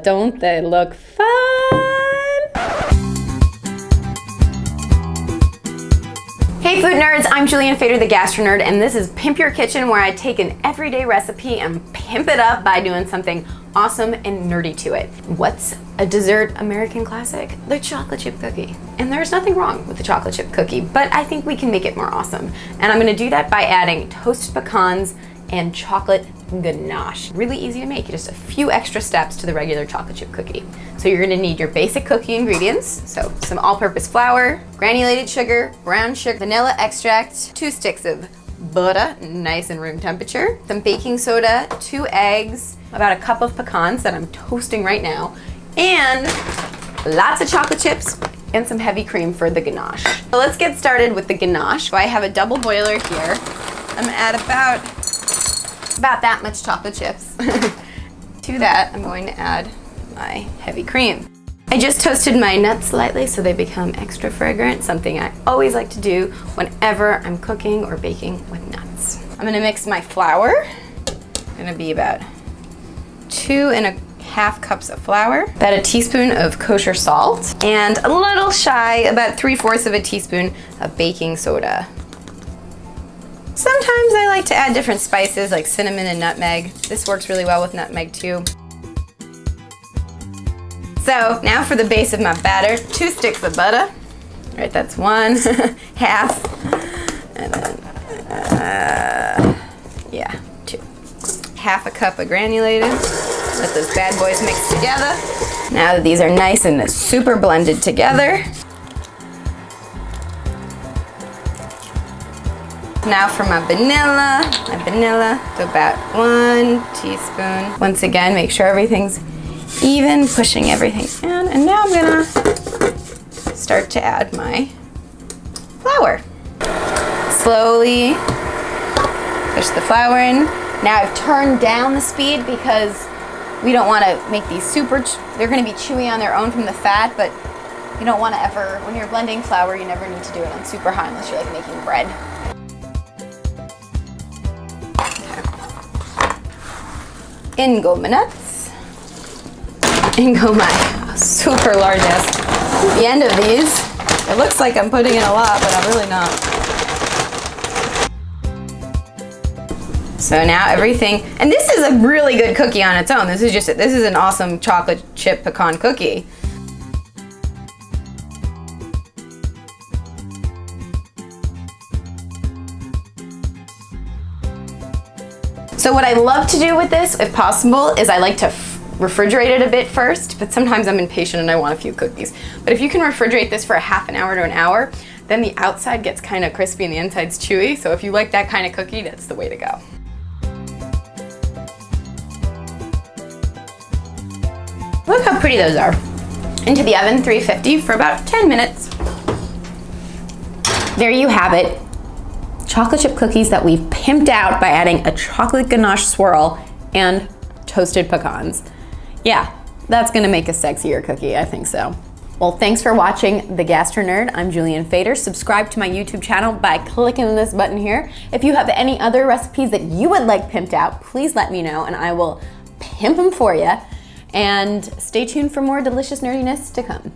Don't they look fun? Hey food nerds, I'm Julianne Fader, the Gastro Nerd, and this is Pimp Your Kitchen, where I take an everyday recipe and pimp it up by doing something awesome and nerdy to it. What's a dessert American classic? The chocolate chip cookie. And there's nothing wrong with the chocolate chip cookie, but I think we can make it more awesome. And I'm gonna do that by adding toasted pecans and chocolate ganache. Really easy to make, just a few extra steps to the regular chocolate chip cookie. So you're gonna need your basic cookie ingredients. So some all-purpose flour, granulated sugar, brown sugar, vanilla extract, 2 sticks of butter, nice and room temperature, some baking soda, 2 eggs, about a cup of pecans that I'm toasting right now, and lots of chocolate chips and some heavy cream for the ganache. So let's get started with the ganache. So I have a double boiler here. I'm gonna add about that much chocolate chips. To that, I'm going to add my heavy cream. I just toasted my nuts slightly so they become extra fragrant, something I always like to do whenever I'm cooking or baking with nuts. I'm gonna mix my flour. Gonna be about 2.5 cups of flour, about a teaspoon of kosher salt, and a little shy, about 3/4 of a teaspoon of baking soda. Sometimes I like to add different spices like cinnamon and nutmeg. This works really well with nutmeg too. So now for the base of my batter, 2 sticks of butter. All right, that's 1, half, and then, 2. 1/2 cup of granulated. Let those bad boys mix together. Now that these are nice and super blended together. Now for my vanilla, so about 1 teaspoon. Once again, make sure everything's even, pushing everything in. And now I'm gonna start to add my flour. Slowly push the flour in. Now I've turned down the speed because we don't wanna make these they're gonna be chewy on their own from the fat, but you don't wanna ever, when you're blending flour, you never need to do it on super high unless you're like making bread. In go my nuts. In go my super large ass. At the end of these, it looks like I'm putting in a lot, but I'm really not. So now everything, and this is a really good cookie on its own. This is an awesome chocolate chip pecan cookie. So what I love to do with this, if possible, is I like to refrigerate it a bit first, but sometimes I'm impatient and I want a few cookies. But if you can refrigerate this for a half an hour to an hour, then the outside gets kind of crispy and the inside's chewy. So if you like that kind of cookie, that's the way to go. Look how pretty those are. Into the oven, 350 for about 10 minutes. There you have it. Chocolate chip cookies that we've pimped out by adding a chocolate ganache swirl and toasted pecans. Yeah, that's gonna make a sexier cookie, I think so. Well, thanks for watching The Gastro Nerd. I'm Julianne Fader. Subscribe to my YouTube channel by clicking this button here. If you have any other recipes that you would like pimped out, please let me know and I will pimp them for you. And stay tuned for more delicious nerdiness to come.